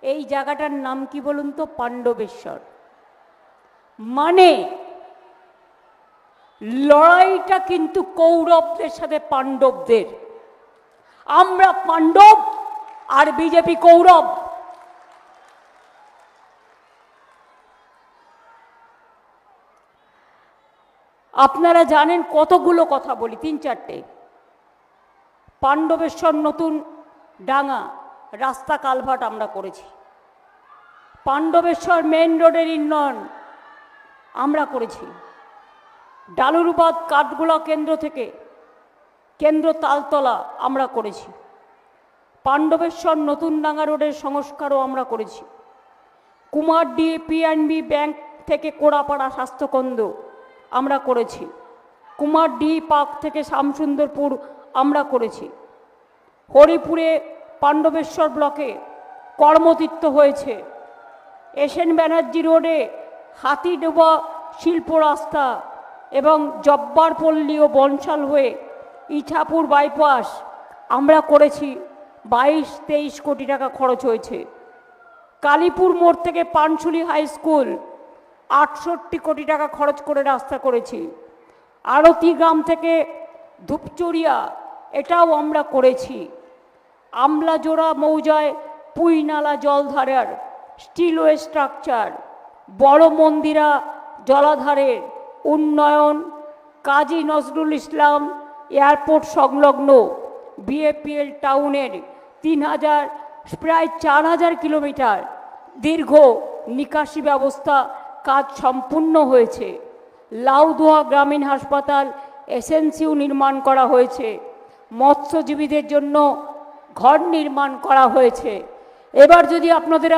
এই জায়গাটার নাম কি বলুন তো? পাণ্ডবেশ্বর। মানে লড়াইটা কিন্তু কৌরবদের সাথে পাণ্ডবদের। আমরা পাণ্ডব আর বিজেপি কৌরব। আপনারা জানেন কতগুলো কথা বলি, 3-4টে। পাণ্ডবেশ্বর নতুন ডাঙা রাস্তা কালভার্ট আমরা করেছি। পাণ্ডবেশ্বর মেন রোডের উন্নয়ন আমরা করেছি। ডালুরবাদ কাঠগোলা কেন্দ্র থেকে কেন্দ্র তালতলা আমরা করেছি। পাণ্ডবেশ্বর নতুন ডাঙ্গা রোডের সংস্কারও আমরা করেছি। কুমারডি পিএনবি ব্যাংক থেকে কোড়াপাড়া স্বাস্থ্যকেন্দ্র আমরা করেছি। কুমারডি পার্ক থেকে শ্যামসুন্দরপুর আমরা করেছি। হরিপুরে পাণ্ডবেশ্বর ব্লকে কর্মতীর্থ হয়েছে। এসএন ব্যানার্জি রোডে হাতিডোবা শিল্প রাস্তা এবং জব্বারপল্লী ও বনশাল হয়ে ইছাপুর বাইপাস আমরা করেছি। 22-23 কোটি টাকা খরচ হয়েছে। কালীপুর মোড় থেকে পানশুলি হাই স্কুল 68 কোটি টাকা খরচ করে রাস্তা করেছি। আরতি গ্রাম থেকে ধূপচড়িয়া এটাও আমরা করেছি। আমলাজোড়া মৌজায় পুইনালা জলধারার স্টিলওয়ে স্ট্রাকচার, বড় মন্দিরা জলাধারের উন্নয়ন, কাজী নজরুল ইসলাম এয়ারপোর্ট সংলগ্ন বিএপিএল টাউনের 3000 প্রায় 4000 কিলোমিটার দীর্ঘ নিকাশি ব্যবস্থা কাজ সম্পূর্ণ হয়েছে। লাউদোয়া গ্রামীণ হাসপাতাল এসএনসিউ নির্মাণ করা হয়েছে। মৎস্যজীবীদের জন্য ঘর নির্মাণ করা হয়েছে। এবার যদি আপনাদের